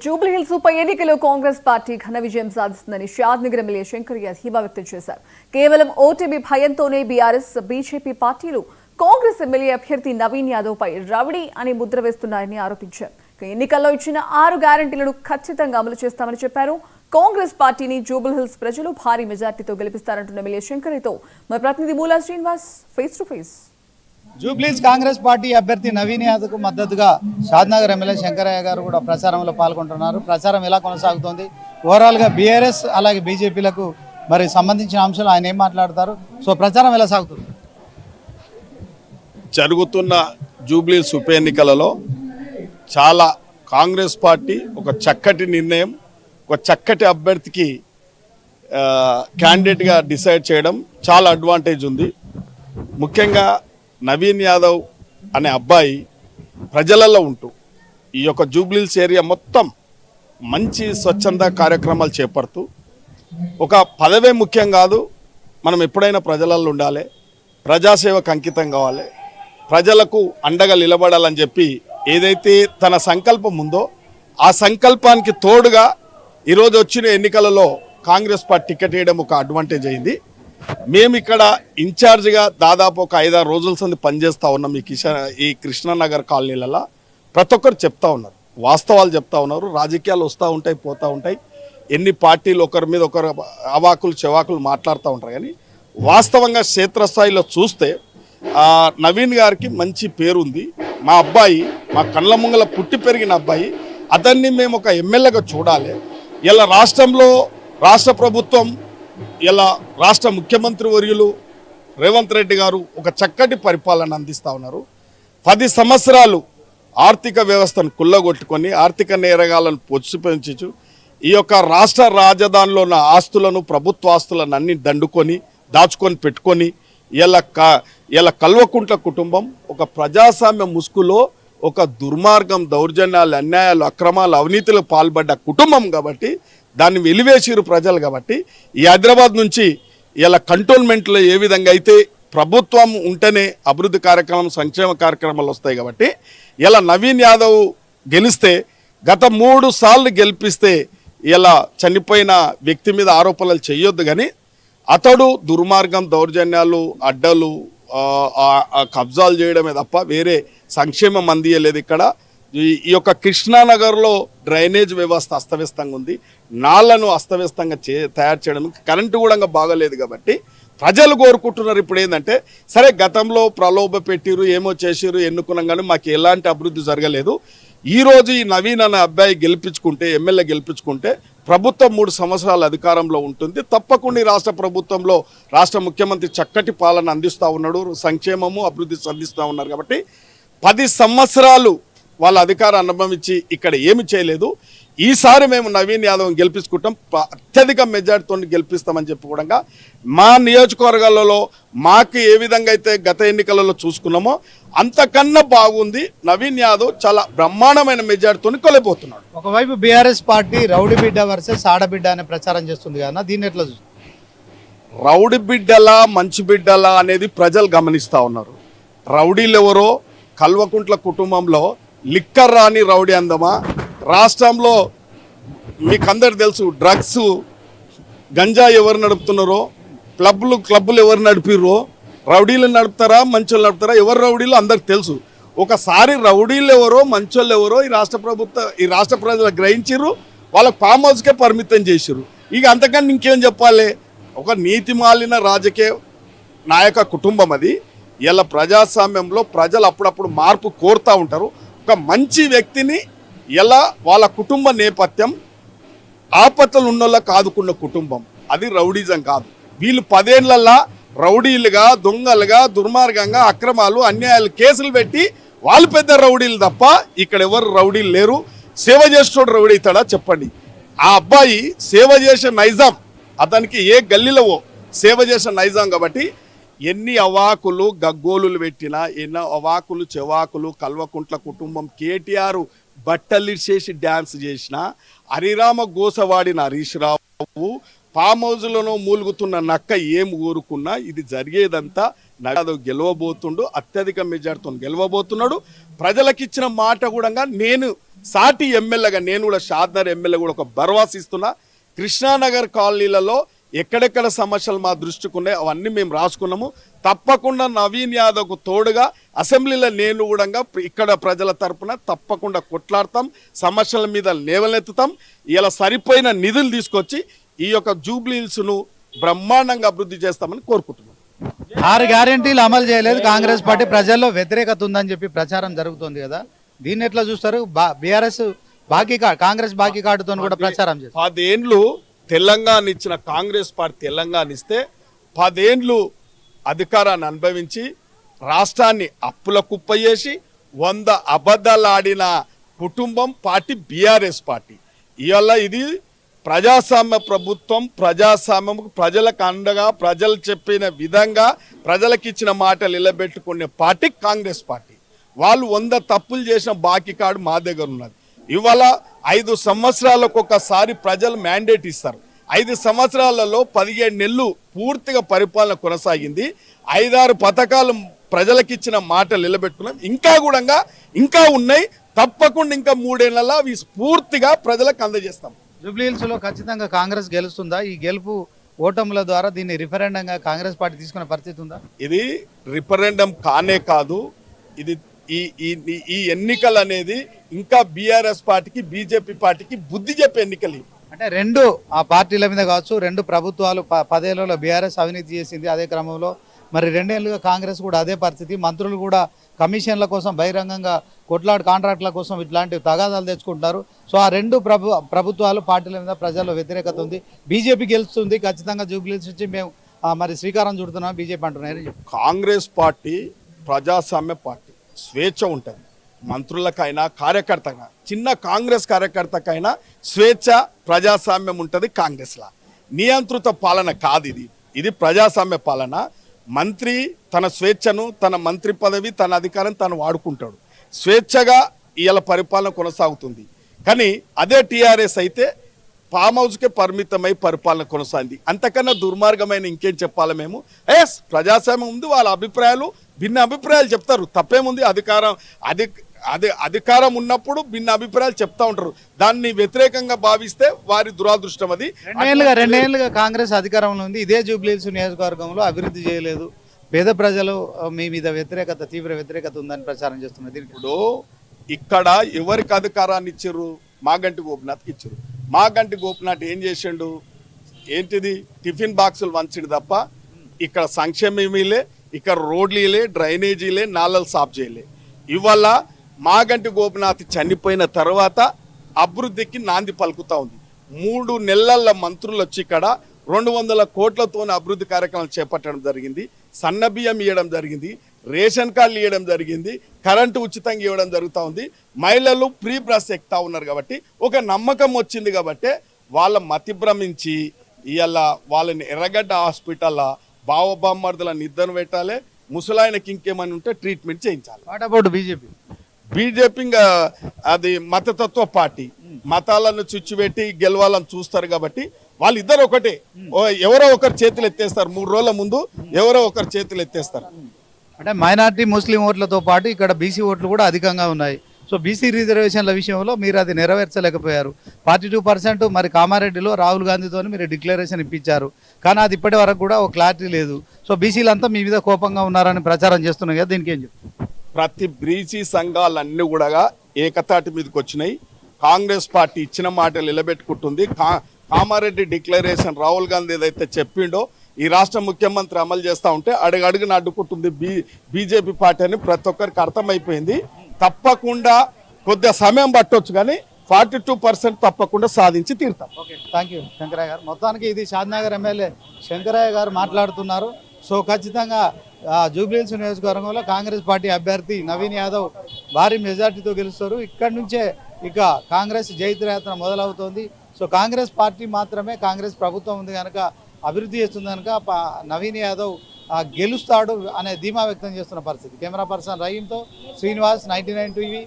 Jubilee hills ఉప ఎన్నికలో Congress party ఘన విజయం సాధిస్తుందని షాద్నగర్ ఎమ్మెల్యే శంకరయ్య ధీమా వ్యక్తం చేశారు. కేవలం ఓటమి భయంతోనే బీఆర్ఎస్ బీజేపీ పార్టీలు కాంగ్రెస్ ఎమ్మెల్యే అభ్యర్థి నవీన్ యాదవ్ పై రౌడీ అని ముద్ర వేస్తున్నారని ఆరోపించారు. ఎన్నికల్లో ఇచ్చిన 6 గ్యారంటీలను ఖచ్చితంగా అమలు చేస్తామని చెప్పారు. కాంగ్రెస్ పార్టీని జూబ్లీ హిల్స్ ప్రజలు భారీ మెజార్టీతో గెలిపిస్తారంటున్న ఎమ్మెల్యే శంకరయ్యతో మా ప్రతినిధి మూలా Srinivas face to face. Jubilees Congress party అభ్యర్థి నవీన్ యాదవ్కు మద్దతుగా షాద్నగర్ ఎమ్మెల్యే శంకరయ్య గారు కూడా ప్రచారంలో పాల్గొంటున్నారు. ప్రచారం ఎలా కొనసాగుతోంది, ఓవరాల్గా బీఆర్ఎస్ అలాగే బీజేపీలకు మరి సంబంధించిన అంశాలు ఆయన ఏం మాట్లాడతారు, సో ప్రచారం ఎలా సాగుతుంది? జరుగుతున్న జూబ్లీస్ ఉప ఎన్నికలలో చాలా కాంగ్రెస్ పార్టీ ఒక చక్కటి నిర్ణయం, ఒక చక్కటి అభ్యర్థికి క్యాండిడేట్గా డిసైడ్ చేయడం చాలా అడ్వాంటేజ్ ఉంది. ముఖ్యంగా నవీన్ యాదవ్ అనే అబ్బాయి ప్రజలలో ఉంటూ ఈ యొక్క జూబ్లీస్ ఏరియా మొత్తం మంచి స్వచ్ఛంద కార్యక్రమాలు చేపడుతూ ఒక పదవే ముఖ్యం కాదు, మనం ఎప్పుడైనా ప్రజలలో ఉండాలి, ప్రజాసేవకు అంకితం కావాలి, ప్రజలకు అండగా నిలబడాలని చెప్పి ఏదైతే తన సంకల్పం ఉందో ఆ సంకల్పానికి తోడుగా ఈరోజు వచ్చిన ఎన్నికలలో కాంగ్రెస్ పార్టీ టికెట్ వేయడం ఒక అడ్వాంటేజ్ అయింది. మేము ఇక్కడ ఇన్ఛార్జిగా దాదాపు ఒక 5-6 రోజుల సంది పనిచేస్తూ ఉన్నాం. ఈ కృష్ణానగర్ కాలనీలలో ప్రతి ఒక్కరు చెప్తా ఉన్నారు, వాస్తవాలు చెప్తా ఉన్నారు. రాజకీయాలు వస్తూ ఉంటాయి, పోతూ ఉంటాయి, ఎన్ని పార్టీలు ఒకరి మీద ఒకరు అవాకులు చెవాకులు మాట్లాడుతూ ఉంటారు. కానీ వాస్తవంగా క్షేత్రస్థాయిలో చూస్తే నవీన్ గారికి మంచి పేరుంది. మా అబ్బాయి మా కళ్ళ ముంగల పుట్టి పెరిగిన అబ్బాయి, అతన్ని మేము ఒక ఎమ్మెల్యేగా చూడాలి. ఇలా రాష్ట్రంలో రాష్ట్ర ప్రభుత్వం, ఇలా రాష్ట్ర ముఖ్యమంత్రి వర్యులు రేవంత్ రెడ్డి గారు ఒక చక్కటి పరిపాలన అందిస్తూ ఉన్నారు. 10 సంవత్సరాలు ఆర్థిక వ్యవస్థను కుల్లగొట్టుకొని ఆర్థిక నేరగాలను పొచ్చిపెంచు ఈ యొక్క రాష్ట్ర రాజధానిలో ఉన్న ఆస్తులను, ప్రభుత్వ ఆస్తులను అన్ని దండుకొని దాచుకొని పెట్టుకొని ఇలా కల్వకుంట్ల కుటుంబం ఒక ప్రజాస్వామ్య ముసుగులో ఒక దుర్మార్గం, దౌర్జన్యాలు, అన్యాయాలు, అక్రమాలు, అవినీతిలో పాల్పడ్డ కుటుంబం కాబట్టి దాన్ని వెలివేసిరు ప్రజలు. కాబట్టి ఈ హైదరాబాద్ నుంచి ఇలా కంటోన్మెంట్లో ఏ విధంగా అయితే ప్రభుత్వం ఉంటేనే అభివృద్ధి కార్యక్రమం, సంక్షేమ కార్యక్రమాలు వస్తాయి. కాబట్టి ఇలా నవీన్ యాదవ్ గెలిస్తే, గత 3 సార్లు గెలిపిస్తే ఇలా చనిపోయిన వ్యక్తి మీద ఆరోపణలు చేయొద్దు, కానీ అతడు దుర్మార్గం, దౌర్జన్యాలు, అడ్డలు, కబ్జాలు చేయడమే తప్ప వేరే సంక్షేమం అందియలేదు. ఇక్కడ ఈ యొక్క కృష్ణానగర్లో డ్రైనేజ్ వ్యవస్థ అస్తవ్యస్తంగా ఉంది, నాళ్లను అస్తవ్యస్తంగా తయారు చేయడం, కరెంటు కూడా బాగలేదు. కాబట్టి ప్రజలు కోరుకుంటున్నారు ఇప్పుడు ఏంటంటే, సరే గతంలో ప్రలోభ పెట్టిరు, ఏమో చేసిరు, ఎన్నుకున్నాం, కానీ మాకు ఎలాంటి అభివృద్ధి జరగలేదు. ఈరోజు ఈ నవీన్ అనే అబ్బాయి గెలిపించుకుంటే, ఎమ్మెల్యే గెలిపించుకుంటే ప్రభుత్వం 3 సంవత్సరాల అధికారంలో ఉంటుంది. తప్పకుండా రాష్ట్ర ప్రభుత్వంలో రాష్ట్ర ముఖ్యమంత్రి చక్కటి పాలన అందిస్తూ ఉన్నాడు, సంక్షేమము అభివృద్ధి అందిస్తూ ఉన్నారు. కాబట్టి 10 సంవత్సరాలు వాళ్ళ అధికారం అనుభవించి ఇక్కడ ఏమి చేయలేదు. ఈసారి మేము నవీన్ యాదవ్ గెలిపించుకుంటాం, అత్యధిక మెజార్టీతో గెలిపిస్తామని చెప్పి కూడా మా నియోజకవర్గాలలో మాకు ఏ విధంగా అయితే గత ఎన్నికలలో చూసుకున్నామో అంతకన్నా బాగుంది. నవీన్ యాదవ్ చాలా బ్రహ్మాండమైన మెజార్టీతో కొలిపోతున్నాడు. ఒకవైపు బీఆర్ఎస్ పార్టీ రౌడీ బిడ్డ వర్సెస్ ఆడబిడ్డ అనే ప్రచారం చేస్తుంది కదా, దీన్ని ఎట్లా చూస్తుంది? రౌడీ బిడ్డలా మంచి బిడ్డలా అనేది ప్రజలు గమనిస్తూ ఉన్నారు. రౌడీలు ఎవరో, కల్వకుంట్ల కుటుంబంలో లిక్కర్ రాని రౌడీ అందమా? రాష్ట్రంలో మీకు అందరు తెలుసు, డ్రగ్స్, గంజా ఎవరు నడుపుతున్నారో, క్లబ్బులు ఎవరు నడిపిర్రో, రౌడీలు నడుపుతారా, మంచోళ్ళు నడుపుతారా, ఎవరు రౌడీలు అందరికి తెలుసు. ఒకసారి రౌడీలు ఎవరో, మంచోళ్ళు ఎవరో ఈ రాష్ట్ర ప్రజలు గ్రహించిర్రు, వాళ్ళకి ఫామ్ హౌస్కే పరిమితం చేసిర్రు. ఇక అంతకన్నా ఇంకేం చెప్పాలి? ఒక నీతిమాలిన రాజకీయ నాయక కుటుంబం అది. ఇలా ప్రజాస్వామ్యంలో ప్రజలు అప్పుడప్పుడు మార్పు కోరుతూ ఉంటారు. ఒక మంచి వ్యక్తిని ఎలా వాళ్ళ కుటుంబ నేపథ్యం ఆపత్తులు ఉన్నోళ్ళకి ఆదుకున్న కుటుంబం, అది రౌడీజం కాదు. వీళ్ళు 10 ఏళ్లల్లా రౌడీలుగా, దొంగలుగా, దుర్మార్గంగా, అక్రమాలు, అన్యాయాలు కేసులు పెట్టి వాళ్ళు పెద్ద రౌడీలు తప్ప ఇక్కడ ఎవరు రౌడీలు లేరు. సేవ చేసేటోడు రౌడీ అవుతాడా చెప్పండి? ఆ అబ్బాయి సేవ చేసే నైజాం, అతనికి ఏ గల్లీలో సేవ చేసే నైజాం. కాబట్టి ఎన్ని అవాకులు గగ్గోలు పెట్టినా, ఎన్నో అవాకులు చెవాకులు కల్వకుంట్ల కుటుంబం, కేటీఆర్ బట్టలు చేసి డ్యాన్స్ చేసిన, హరిరామ గోసవాడిన హరీష్ రావు, ఫామ్ హౌస్లోనూ మూలుగుతున్న నక్క ఏం కోరుకున్నా ఇది జరిగేదంతా నవీన్ గెలవబోతుండు, అత్యధిక మెజార్టీతో గెలవబోతున్నాడు. ప్రజలకు ఇచ్చిన మాట కూడా నేను సాటి ఎమ్మెల్యేగా నేను కూడా షాద్నగర్ ఎమ్మెల్యే కూడా ఒక భరోసా ఇస్తున్నా. కృష్ణానగర్ కాలనీలలో ఎక్కడెక్కడ సమస్యలు మా దృష్టికి ఉన్నాయి అవన్నీ మేము రాసుకున్నాము. తప్పకుండా నవీన్ యాదవ్కు తోడుగా అసెంబ్లీలో నేను కూడా ఇక్కడ ప్రజల తరపున తప్పకుండా కొట్లాడతాం, సమస్యల మీద లేవనెత్తుతాం. ఇలా సరిపోయిన నిధులు తీసుకొచ్చి ఈ యొక్క జూబ్లీ హిల్స్ను బ్రహ్మాండంగా అభివృద్ధి చేస్తామని కోరుకుంటున్నాం. 6 గ్యారెంటీలు అమలు చేయలేదు కాంగ్రెస్ పార్టీ, ప్రజల్లో వ్యతిరేకత ఉందని చెప్పి ప్రచారం జరుగుతోంది కదా, దీన్ని ఎట్లా చూస్తారు? బీఆర్ఎస్ బాకీ కాంగ్రెస్ బాకీ కార్డుతో కూడా ప్రచారం చేస్తారు. 10 ఏండ్లు తెలంగాణ ఇచ్చిన కాంగ్రెస్ పార్టీ తెలంగాణ ఇస్తే 10 ఏండ్లు అధికారాన్ని అనుభవించి రాష్ట్రాన్ని అప్పుల కుప్ప చేసి 100 అబద్ధాలు ఆడిన కుటుంబం పార్టీ బీఆర్ఎస్ పార్టీ. ఇవాళ ఇది ప్రజాస్వామ్య ప్రభుత్వం, ప్రజాస్వామ్యం ప్రజలకు అండగా ప్రజలు చెప్పిన విధంగా ప్రజలకు ఇచ్చిన మాటలు నిలబెట్టుకునే పార్టీ కాంగ్రెస్ పార్టీ. వాళ్ళు 100 తప్పులు చేసిన బాకీ కార్డు మా దగ్గర ఉన్నది. ఇవాళ 5 సంవత్సరాలకు ఒకసారి ప్రజలు మ్యాండేట్ ఇస్తారు. 5 సంవత్సరాలలో 17 నెలలు పూర్తిగా పరిపాలన కొనసాగింది. 5-6 పథకాలు ప్రజలకు ఇచ్చిన మాటలు నిలబెట్టుకున్నాం. ఇంకా ఉన్నాయి. తప్పకుండా ఇంకా 3 ఏళ్లలో అవి పూర్తిగా ప్రజలకు అందజేస్తాం. జూబ్లీ హిల్స్ లో ఖచ్చితంగా కాంగ్రెస్ గెలుస్తుందా? ఈ గెలుపు ఓటముల ద్వారా దీన్ని రిఫరెండంగా కాంగ్రెస్ పార్టీ తీసుకునే పరిస్థితి ఉందా? ఇది రిఫరెండం కానే కాదు. ఇది ఈ ఎన్నికలు అనేది ఇంకా బీఆర్ఎస్ పార్టీకి బీజేపీ పార్టీకి బుద్ధి చెప్పే ఎన్నికలు. అంటే 2 ఆ పార్టీల మీద కావచ్చు, 2 ప్రభుత్వాలు 10 ఏళ్లలో బీఆర్ఎస్ అవినీతి చేసింది. అదే క్రమంలో మరి 2 ఏళ్లుగా కాంగ్రెస్ కూడా అదే పరిస్థితి. మంత్రులు కూడా కమిషన్ల కోసం బహిరంగంగా కాంట్రాక్టుల కోసం ఇట్లాంటివి తగాదాలు తెచ్చుకుంటారు. సో ఆ 2 ప్రభుత్వాలు పార్టీల మీద ప్రజల్లో వ్యతిరేకత ఉంది. బీజేపీ గెలుస్తుంది ఖచ్చితంగా. జూబ్లీ హిల్స్ నుంచి మేము మరి శ్రీకారం చుడుతున్నాం బీజేపీ అంటున్నారు. కాంగ్రెస్ పార్టీ ప్రజాస్వామ్య పార్టీ, స్వేచ్ఛ ఉంటుంది. మంత్రులకైనా కార్యకర్తకైనా, చిన్న కాంగ్రెస్ కార్యకర్తకైనా స్వేచ్ఛ ప్రజాస్వామ్యం ఉంటుంది. కాంగ్రెస్లా నియంత్రిత పాలన కాదు. ఇది ప్రజాస్వామ్య పాలన. మంత్రి తన స్వేచ్ఛను, తన మంత్రి పదవి, తన అధికారం తను వాడుకుంటాడు. స్వేచ్ఛగా ఇవాళ పరిపాలన కొనసాగుతుంది. కానీ అదే టీఆర్ఎస్ అయితే ఫామ్ హౌస్కే పరిమితమై పరిపాలన కొనసాగింది. అంతకన్నా దుర్మార్గమైన ఇంకేం చెప్పాలి మేము? ప్రజాస్వామ్యం ఉంది, వాళ్ళ అభిప్రాయాలు భిన్న అభిప్రాయాలు చెప్తారు. తప్పేముంది? అధికారం ఉన్నప్పుడు భిన్న అభిప్రాయాలు చెప్తా ఉంటారు. దాన్ని వ్యతిరేకంగా భావిస్తే వారి దురాదృష్టం. అది 2 ఏళ్ళుగా కాంగ్రెస్ అధికారంలో ఉంది. ఇదే జూబ్లీ హిల్స్ నియోజకవర్గంలో అభివృద్ధి చేయలేదు. పేద ప్రజలు మీ మీద తీవ్ర వ్యతిరేకత ఉందని ప్రచారం చేస్తున్నారు. ఇప్పుడు ఇక్కడ ఎవరికి అధికారాన్ని ఇచ్చారు? మాగంటి గోపినాథ్కి ఇచ్చారు. మాగంటి గోపినాథ్ ఏం చేసిండు? ఏంటిది? టిఫిన్ బాక్సులు వంచిండు తప్ప ఇక్కడ సంక్షేమేమీలే, ఇక్కడ రోడ్లీలే, డ్రైనేజీలే, నాలలు సాఫ్ చేయలే. ఇవాళ మాగంటి గోపినాథ్ చనిపోయిన తర్వాత అభివృద్ధికి నాంది పలుకుతా ఉంది. 3 నెలల మంత్రులు వచ్చి ఇక్కడ 200 కోట్లతో అభివృద్ధి కార్యక్రమాలు చేపట్టడం జరిగింది. సన్నబియ్యం ఇవ్వడం జరిగింది, రేషన్ కార్డులు ఇవ్వడం జరిగింది, కరెంటు ఉచితంగా ఇవ్వడం జరుగుతూ ఉంది. మహిళలు ఫ్రీ బస్ ఎక్కుతా ఉన్నారు. కాబట్టి ఒక నమ్మకం వచ్చింది. కాబట్టి వాళ్ళ మతి భ్రమించి ఇవాళ వాళ్ళని ఎర్రగడ్డ హాస్పిటల్లో బావబామ్మర్దుల నిద్ర పెట్టాలి, ముసలాయనకి ఇంకేమైనా ఉంటే ట్రీట్మెంట్ చేయించాలి. వాట్ అబౌట్ బీజేపీ అది మతతత్వ పార్టీ. మతాలను చుచ్చిపెట్టి గెలవాలని చూస్తారు. కాబట్టి వాళ్ళిద్దరు ఒకటే. ఎవరో ఒకరు చేతులు ఎత్తేస్తారు. 3 రోజుల ముందు ఎవరో ఒకరు చేతులు ఎత్తేస్తారు. అంటే మైనార్టీ ముస్లిం ఓట్లతో పాటు ఇక్కడ బీసీ ఓట్లు కూడా అధికంగా ఉన్నాయి. సో బీసీ రిజర్వేషన్ల విషయంలో మీరు అది నెరవేర్చలేకపోయారు. 42% మరి కామారెడ్డిలో రాహుల్ గాంధీతో మీరు డిక్లరేషన్ ఇప్పించారు. కానీ అది ఇప్పటి వరకు కూడా ఒక క్లారిటీ లేదు. సో బీసీలంతా మీ మీద కోపంగా ఉన్నారని ప్రచారం చేస్తున్నాయి కదా, దీనికి ఏం చెప్తారు? ప్రతి బీసీ సంఘాలన్నీ కూడా ఏకతాటి మీదకి వచ్చినాయి. కాంగ్రెస్ పార్టీ ఇచ్చిన మాటలు నిలబెట్టుకుంటుంది. కామారెడ్డి డిక్లరేషన్ రాహుల్ గాంధీ ఏదైతే చెప్పిండో ఈ రాష్ట్ర ముఖ్యమంత్రి అమలు చేస్తూ ఉంటే అడుగడుగున అడ్డుకుంటుంది బీజేపీ పార్టీ అని ప్రతి ఒక్కరికి అర్థమైపోయింది. తప్పకుండా కొద్దిగా సమయం పట్టవచ్చు, కానీ 42% తప్పకుండా సాధించి తీరుతాం. ఓకే, థ్యాంక్ యూ శంకరయ్య గారు. మొత్తానికి ఇది షాద్నగర్ ఎమ్మెల్యే శంకరయ్య గారు మాట్లాడుతున్నారు. సో ఖచ్చితంగా జూబ్లీ హిల్స్ నియోజకవర్గంలో కాంగ్రెస్ పార్టీ అభ్యర్థి నవీన్ యాదవ్ భారీ మెజార్టీతో గెలుస్తారు. ఇక్కడి నుంచే ఇక కాంగ్రెస్ జైత్రయాత్ర మొదలవుతోంది. సో కాంగ్రెస్ పార్టీ మాత్రమే, కాంగ్రెస్ ప్రభుత్వం ఉంది కనుక, అభివృద్ధి చేస్తుంది కనుక నవీన్ యాదవ్ గెలుస్తాడు అనే ధీమా వ్యక్తం చేస్తున్న పరిస్థితి. కెమెరా పర్సన్ రహీంతో శ్రీనివాస్, 99 టీవీ,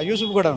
యూసుఫ్ కూడా.